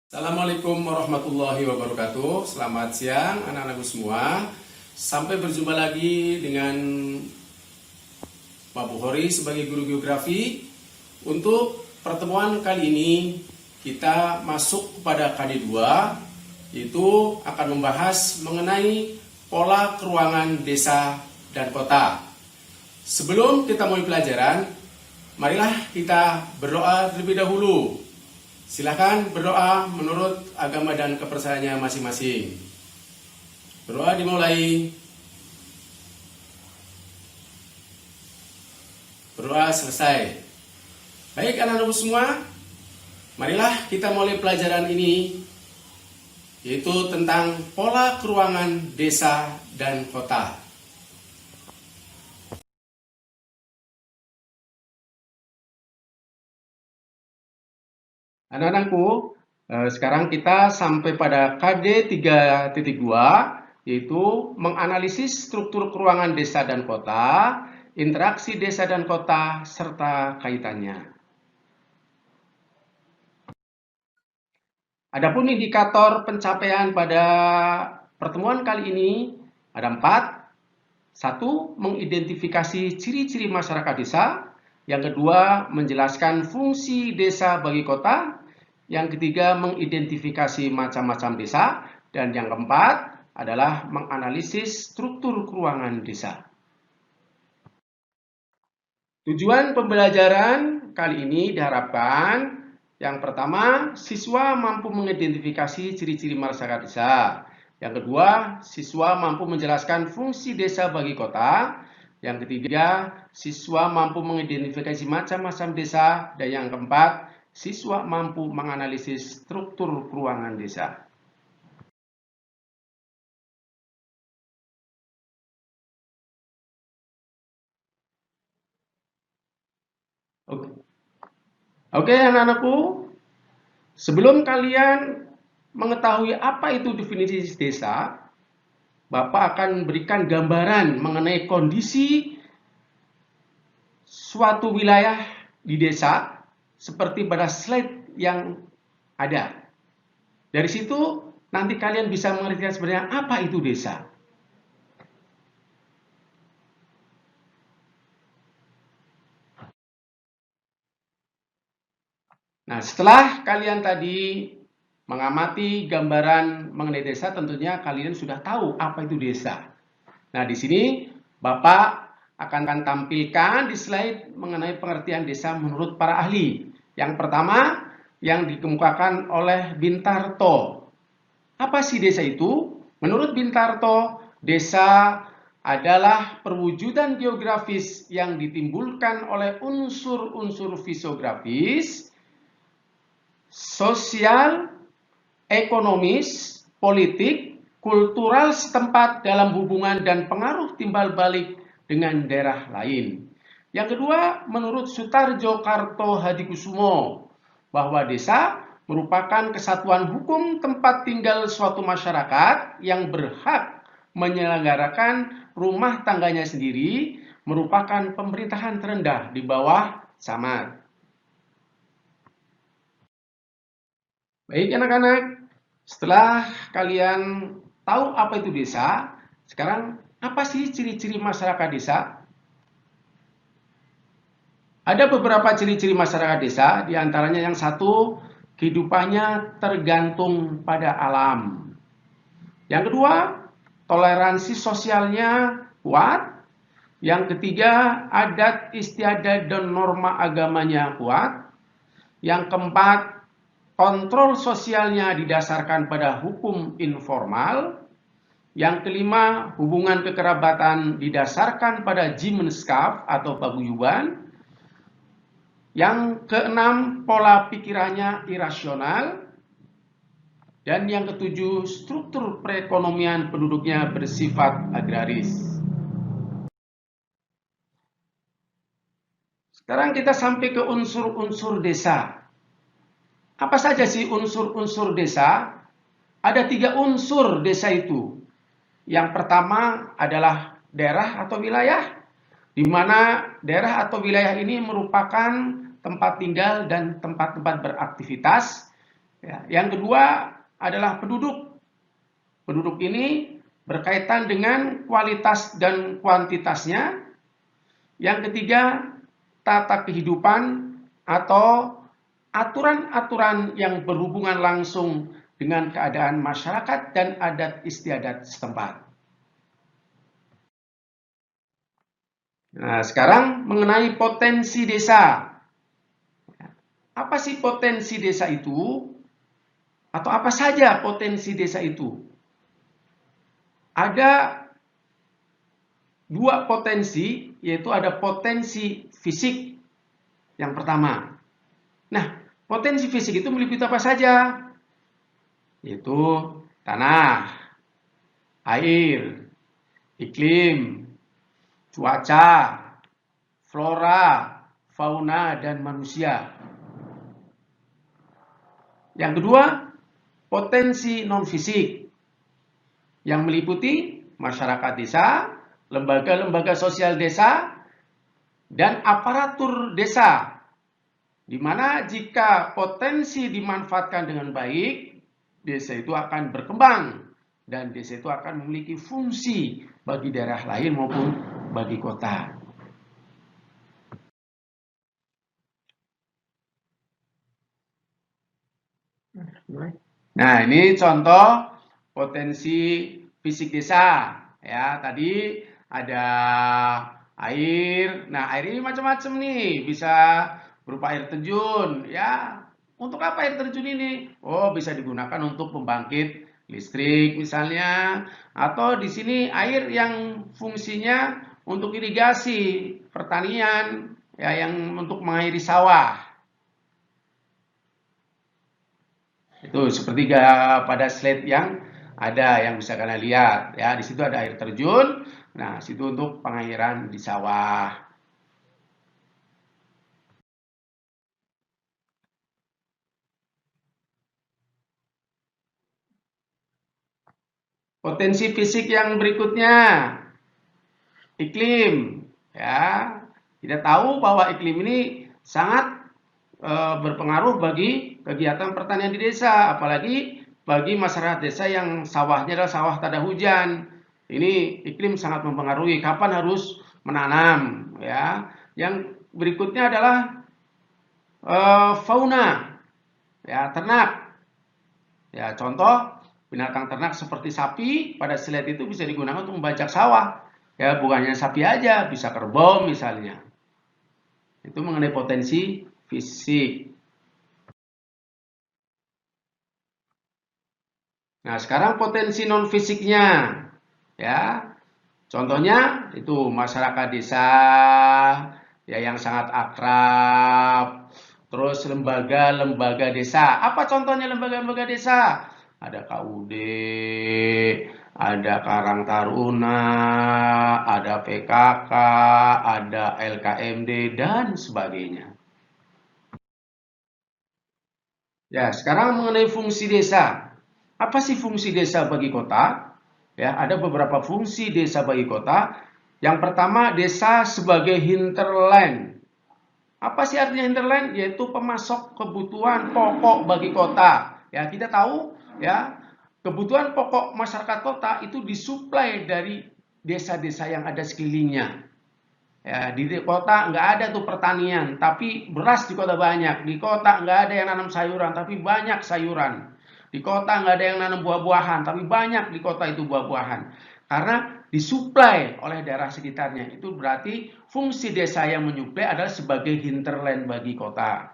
Assalamualaikum warahmatullahi wabarakatuh. Selamat siang anak-anakku semua. Sampai berjumpa lagi dengan Pak Bukhari sebagai guru geografi. Untuk pertemuan kali ini kita masuk kepada KD2, yaitu akan membahas mengenai pola keruangan desa dan kota. Sebelum kita mulai pelajaran, marilah kita berdoa terlebih dahulu. Silakan berdoa menurut agama dan kepercayaannya masing-masing. Berdoa dimulai. Berdoa selesai. Baik anak-anakku semua, marilah kita mulai pelajaran ini, yaitu tentang pola keruangan desa dan kota. Anak-anakku, sekarang kita sampai pada KD 3.2, yaitu menganalisis struktur keruangan desa dan kota, interaksi desa dan kota, serta kaitannya. Adapun indikator pencapaian pada pertemuan kali ini ada 4. 1. Mengidentifikasi ciri-ciri masyarakat desa. Yang kedua, menjelaskan fungsi desa bagi kota. Yang ketiga, mengidentifikasi macam-macam desa. Dan yang keempat adalah menganalisis struktur keruangan desa. Tujuan pembelajaran kali ini diharapkan yang pertama, siswa mampu mengidentifikasi ciri-ciri masyarakat desa. Yang kedua, siswa mampu menjelaskan fungsi desa bagi kota. Yang ketiga, siswa mampu mengidentifikasi macam-macam desa. Dan yang keempat, siswa mampu menganalisis struktur keruangan desa. Oke, anak-anakku, sebelum kalian mengetahui apa itu definisi desa, Bapak akan berikan gambaran mengenai kondisi suatu wilayah di desa seperti pada slide yang ada. Dari situ nanti kalian bisa mengerti sebenarnya apa itu desa. Nah, setelah kalian tadi mengamati gambaran mengenai desa, tentunya kalian sudah tahu apa itu desa. Nah, di sini Bapak akan tampilkan di slide mengenai pengertian desa menurut para ahli. Yang pertama, yang dikemukakan oleh Bintarto. Apa sih desa itu? Menurut Bintarto, desa adalah perwujudan geografis yang ditimbulkan oleh unsur-unsur fisiografis, sosial, ekonomis, politik, kultural setempat dalam hubungan dan pengaruh timbal balik dengan daerah lain. Yang kedua, menurut Sutarjo Karto Hadikusumo, bahwa desa merupakan kesatuan hukum tempat tinggal suatu masyarakat yang berhak menyelenggarakan rumah tangganya sendiri, merupakan pemerintahan terendah di bawah camat. Baik anak-anak, setelah kalian tahu apa itu desa, sekarang apa sih ciri-ciri masyarakat desa? Ada beberapa ciri-ciri masyarakat desa, diantaranya yang satu, kehidupannya tergantung pada alam. Yang kedua, toleransi sosialnya kuat. Yang ketiga, adat istiadat dan norma agamanya kuat. Yang keempat, kontrol sosialnya didasarkan pada hukum informal. Yang kelima, hubungan kekerabatan didasarkan pada jimenskap atau paguyuban. Yang keenam, pola pikirannya irasional. Dan yang ketujuh, struktur perekonomian penduduknya bersifat agraris. Sekarang kita sampai ke unsur-unsur desa. Apa saja sih unsur-unsur desa? Ada 3 unsur desa itu. Yang pertama adalah daerah atau wilayah, di mana daerah atau wilayah ini merupakan tempat tinggal dan tempat-tempat beraktivitas Ya. Yang kedua adalah penduduk. Penduduk ini berkaitan dengan kualitas dan kuantitasnya. Yang ketiga, tata kehidupan atau aturan-aturan yang berhubungan langsung dengan keadaan masyarakat dan adat istiadat setempat. Nah, sekarang mengenai potensi desa. Apa sih potensi desa itu? Atau apa saja potensi desa itu? Ada dua potensi, yaitu ada potensi fisik yang pertama. Nah, potensi fisik itu meliputi apa saja? Yaitu tanah, air, iklim, cuaca, flora, fauna, dan manusia. Yang kedua, potensi non-fisik yang meliputi masyarakat desa, lembaga-lembaga sosial desa, dan aparatur desa. Di mana jika potensi dimanfaatkan dengan baik, desa itu akan berkembang dan desa itu akan memiliki fungsi bagi daerah lain maupun bagi kota. Nah, ini contoh potensi fisik desa. Ya, tadi ada air. Nah, air ini macam-macam nih, bisa berupa air terjun, ya. Untuk apa air terjun ini? Oh, bisa digunakan untuk pembangkit listrik misalnya, atau di sini air yang fungsinya untuk irigasi pertanian, ya, yang untuk mengairi sawah. Itu seperti pada slide yang ada yang bisa kalian lihat, ya. Di situ ada air terjun. Nah, situ untuk pengairan di sawah. Potensi fisik yang berikutnya, iklim, ya. Kita tahu bahwa iklim ini sangat berpengaruh bagi kegiatan pertanian di desa, apalagi bagi masyarakat desa yang sawahnya adalah sawah tada hujan. Ini iklim sangat mempengaruhi kapan harus menanam, ya. Yang berikutnya adalah fauna, ya, ternak. Ya, contoh binatang ternak seperti sapi pada slide itu bisa digunakan untuk membajak sawah. Ya, bukannya sapi aja, bisa kerbau misalnya. Itu mengenai potensi fisik. Nah, sekarang potensi non fisiknya, ya. Contohnya itu masyarakat desa, ya, yang sangat akrab. Terus lembaga-lembaga desa. Apa contohnya lembaga-lembaga desa? Ada KUD, ada Karang Taruna, ada PKK, ada LKMD, dan sebagainya. Ya, sekarang mengenai fungsi desa. Apa sih fungsi desa bagi kota? Ya, ada beberapa fungsi desa bagi kota. Yang pertama, desa sebagai hinterland. Apa sih artinya hinterland? Yaitu pemasok kebutuhan pokok bagi kota. Ya, kita tahu, ya, kebutuhan pokok masyarakat kota itu disuplai dari desa-desa yang ada sekelilingnya. Ya, di kota nggak ada tuh pertanian, tapi beras di kota banyak. Di kota nggak ada yang nanam sayuran, tapi banyak sayuran. Di kota nggak ada yang nanam buah-buahan, tapi banyak di kota itu buah-buahan. Karena disuplai oleh daerah sekitarnya. Itu berarti fungsi desa yang menyuplai adalah sebagai hinterland bagi kota.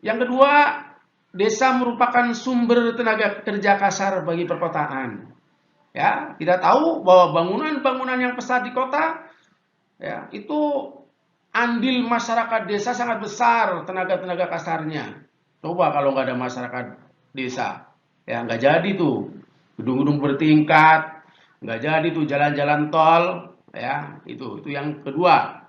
Yang kedua, desa merupakan sumber tenaga kerja kasar bagi perkotaan. Ya, kita tahu bahwa bangunan-bangunan yang besar di kota, ya, itu andil masyarakat desa sangat besar tenaga-tenaga kasarnya. Coba kalau nggak ada masyarakat desa, ya nggak jadi tuh gedung-gedung bertingkat, nggak jadi tuh jalan-jalan tol, ya. Itu yang kedua.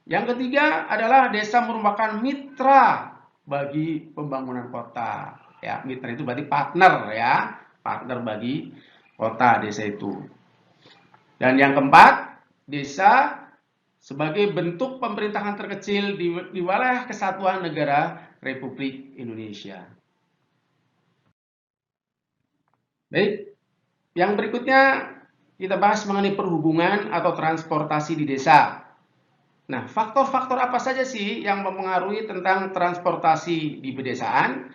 Yang ketiga adalah desa merupakan mitra bagi pembangunan kota. Ya, mitra itu berarti partner, ya, partner bagi kota desa itu. Dan yang keempat, desa sebagai bentuk pemerintahan terkecil di wilayah kesatuan negara Republik Indonesia. Baik, yang berikutnya kita bahas mengenai perhubungan atau transportasi di desa. Nah, faktor-faktor apa saja sih yang mempengaruhi tentang transportasi di pedesaan?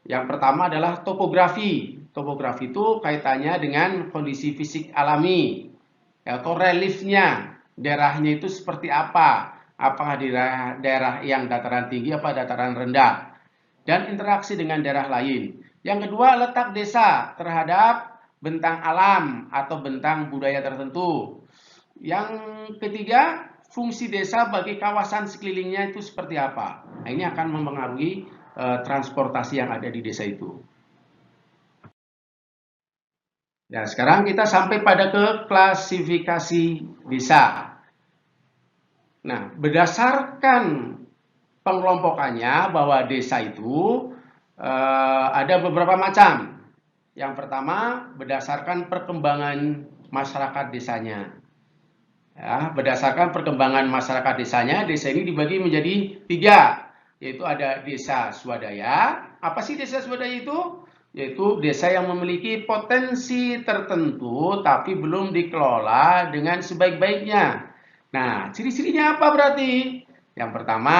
Yang pertama adalah topografi. Topografi itu kaitannya dengan kondisi fisik alami atau reliefnya. Daerahnya itu seperti apa? Apakah daerah yang dataran tinggi apa dataran rendah? Dan interaksi dengan daerah lain. Yang kedua, letak desa terhadap bentang alam atau bentang budaya tertentu. Yang ketiga, fungsi desa bagi kawasan sekelilingnya itu seperti apa? Nah, ini akan mempengaruhi transportasi yang ada di desa itu. Ya, sekarang kita sampai pada ke klasifikasi desa. Nah, berdasarkan pengelompokannya bahwa desa itu ada beberapa macam. Yang pertama, berdasarkan perkembangan masyarakat desanya. Ya, berdasarkan perkembangan masyarakat desanya, desa ini dibagi menjadi 3, yaitu ada desa swadaya. Apa sih desa swadaya itu? Yaitu desa yang memiliki potensi tertentu tapi belum dikelola dengan sebaik-baiknya. Nah, ciri-cirinya apa berarti? Yang pertama,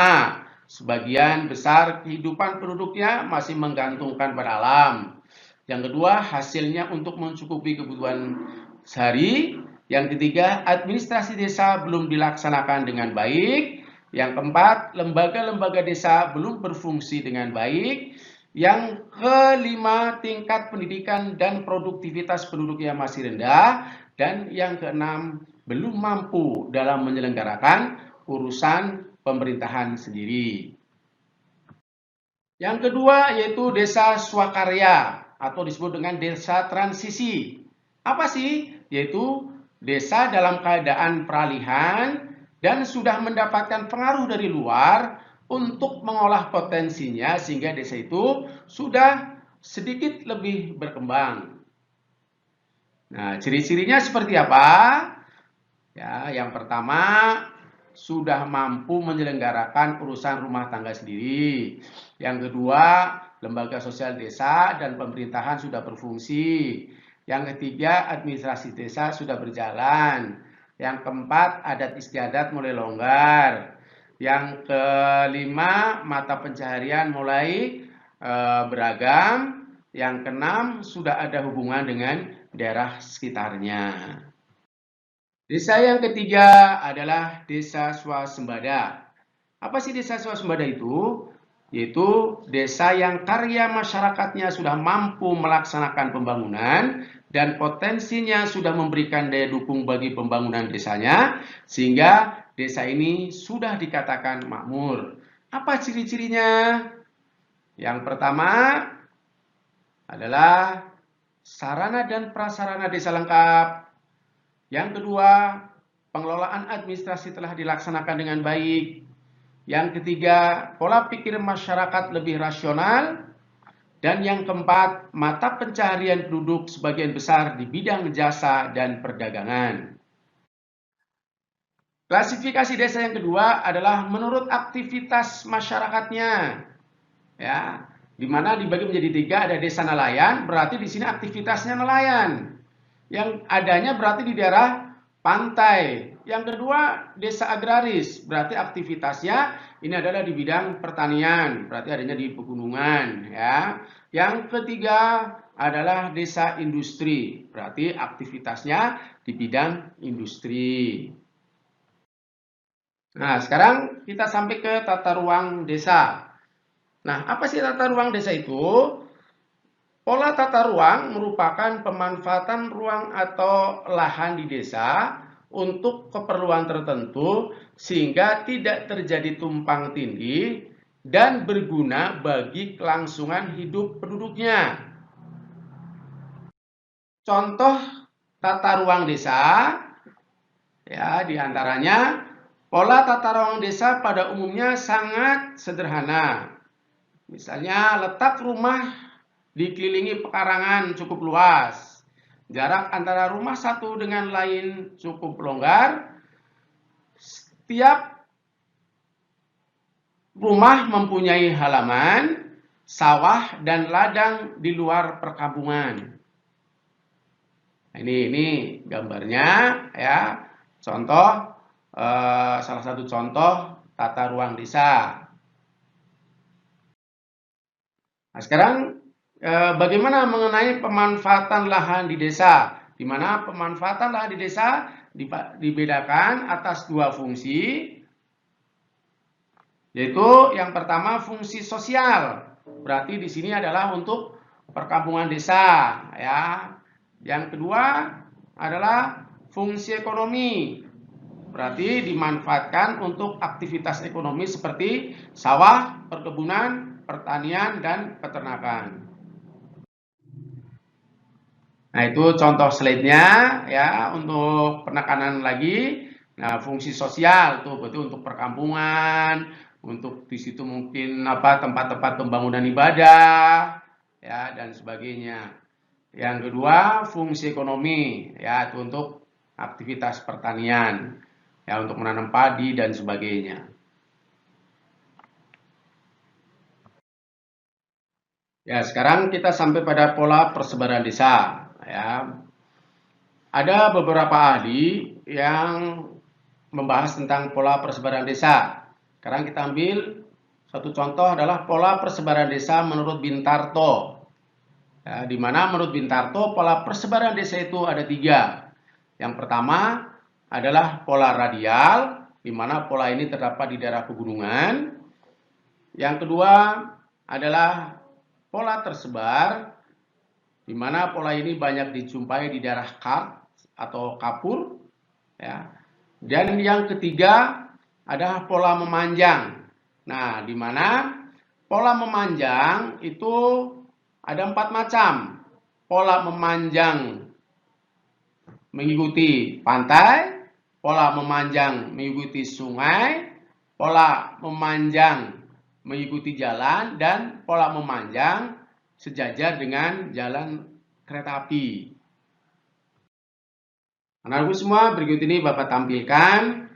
sebagian besar kehidupan penduduknya masih menggantungkan pada alam. Yang kedua, hasilnya untuk mencukupi kebutuhan sehari. Yang ketiga, administrasi desa belum dilaksanakan dengan baik. Yang keempat, lembaga-lembaga desa belum berfungsi dengan baik. Yang kelima, tingkat pendidikan dan produktivitas penduduknya masih rendah. Dan yang keenam, belum mampu dalam menyelenggarakan urusan pemerintahan sendiri. Yang kedua yaitu desa swakarya atau disebut dengan desa transisi. Apa sih? Yaitu desa dalam keadaan peralihan dan sudah mendapatkan pengaruh dari luar untuk mengolah potensinya sehingga desa itu sudah sedikit lebih berkembang. Nah, ciri-cirinya seperti apa? Ya, yang pertama sudah mampu menyelenggarakan urusan rumah tangga sendiri. Yang kedua, lembaga sosial desa dan pemerintahan sudah berfungsi. Yang ketiga, administrasi desa sudah berjalan. Yang keempat, adat istiadat mulai longgar. Yang kelima, mata pencaharian mulai beragam. Yang keenam, sudah ada hubungan dengan daerah sekitarnya. Desa yang ketiga adalah desa swasembada. Apa sih desa swasembada itu? Yaitu desa yang karya masyarakatnya sudah mampu melaksanakan pembangunan dan potensinya sudah memberikan daya dukung bagi pembangunan desanya, sehingga desa ini sudah dikatakan makmur. Apa ciri-cirinya? Yang pertama adalah sarana dan prasarana desa lengkap. Yang kedua, pengelolaan administrasi telah dilaksanakan dengan baik. Yang ketiga, pola pikir masyarakat lebih rasional. Dan yang keempat, mata pencaharian penduduk sebagian besar di bidang jasa dan perdagangan. Klasifikasi desa yang kedua adalah menurut aktivitas masyarakatnya. Ya, di mana dibagi menjadi 3, ada desa nelayan, berarti di sini aktivitasnya nelayan. Yang adanya berarti di daerah pantai. Yang kedua, desa agraris, berarti aktivitasnya ini adalah di bidang pertanian, berarti adanya di pegunungan, ya. Yang ketiga adalah desa industri, berarti aktivitasnya di bidang industri. Nah, sekarang kita sampai ke tata ruang desa. Nah, apa sih tata ruang desa itu? Pola tata ruang merupakan pemanfaatan ruang atau lahan di desa untuk keperluan tertentu sehingga tidak terjadi tumpang tindih dan berguna bagi kelangsungan hidup penduduknya. Contoh tata ruang desa, ya, diantaranya pola tata ruang desa pada umumnya sangat sederhana. Misalnya letak rumah dikelilingi pekarangan cukup luas. Jarak antara rumah satu dengan lain cukup longgar. Setiap rumah mempunyai halaman, sawah, dan ladang di luar perkampungan. Nah, ini gambarnya ya, contoh salah satu contoh tata ruang desa. Nah, sekarang bagaimana mengenai pemanfaatan lahan di desa? Di mana pemanfaatan lahan di desa dibedakan atas dua fungsi, yaitu yang pertama fungsi sosial. Berarti di sini adalah untuk perkampungan desa, ya. Yang kedua adalah fungsi ekonomi. Berarti dimanfaatkan untuk aktivitas ekonomi seperti sawah, perkebunan, pertanian, dan peternakan. Nah, itu contoh slide-nya ya, untuk penekanan lagi. Nah, fungsi sosial itu betul untuk perkampungan, untuk di situ mungkin tempat-tempat pembangunan ibadah ya dan sebagainya. Yang kedua, fungsi ekonomi ya, itu untuk aktivitas pertanian ya, untuk menanam padi dan sebagainya. Ya, sekarang kita sampai pada pola persebaran desa ya. Ada beberapa ahli yang membahas tentang pola persebaran desa. Sekarang kita ambil satu contoh adalah pola persebaran desa menurut Bintarto. Ya, di mana menurut Bintarto pola persebaran desa itu ada 3. Yang pertama adalah pola radial, di mana pola ini terdapat di daerah pegunungan. Yang kedua adalah pola tersebar, di mana pola ini banyak dijumpai di daerah kars atau kapur. Ya. Dan yang ketiga adalah pola memanjang. Nah, di mana pola memanjang itu ada 4 macam. Pola memanjang mengikuti pantai, pola memanjang mengikuti sungai, pola memanjang mengikuti jalan, dan pola memanjang sejajar dengan jalan kereta api. Anak-anakku semua, berikut ini Bapak tampilkan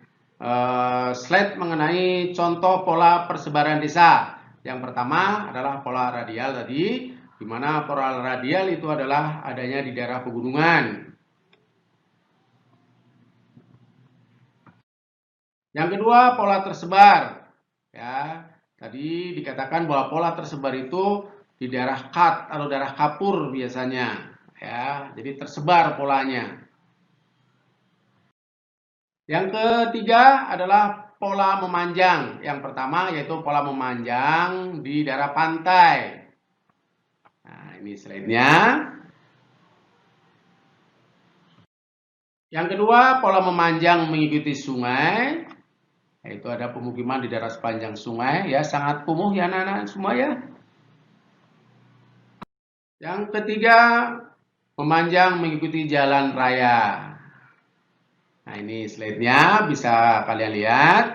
slide mengenai contoh pola persebaran desa. Yang pertama adalah pola radial tadi, di mana pola radial itu adalah adanya di daerah pegunungan. Yang kedua, pola tersebar. Ya, tadi dikatakan bahwa pola tersebar itu di daerah kat atau daerah kapur biasanya. Ya, jadi tersebar polanya. Yang ketiga adalah pola memanjang. Yang pertama yaitu pola memanjang di daerah pantai. Nah, ini slide-nya. Yang kedua, pola memanjang mengikuti sungai. Yaitu ada pemukiman di daerah sepanjang sungai, ya, sangat kumuh ya anak-anak semua ya. Yang ketiga, memanjang mengikuti jalan raya. Nah, ini slide-nya bisa kalian lihat.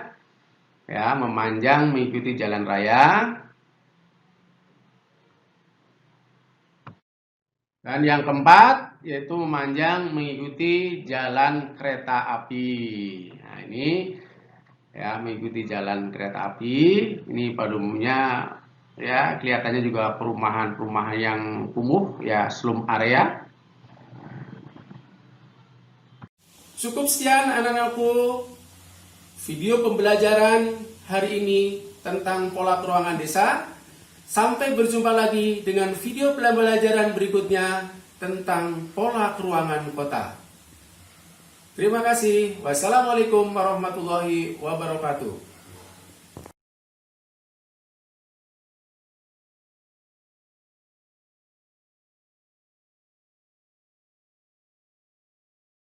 Ya, memanjang mengikuti jalan raya. Dan yang keempat, yaitu memanjang mengikuti jalan kereta api. Nah, ini ya, mengikuti jalan kereta api. Ini pada umumnya ya kelihatannya juga perumahan-perumahan yang kumuh ya, slum area. Cukup sekian anak-anakku video pembelajaran hari ini tentang pola keruangan desa. Sampai berjumpa lagi dengan video pembelajaran berikutnya tentang pola keruangan kota. Terima kasih. Wassalamualaikum warahmatullahi wabarakatuh.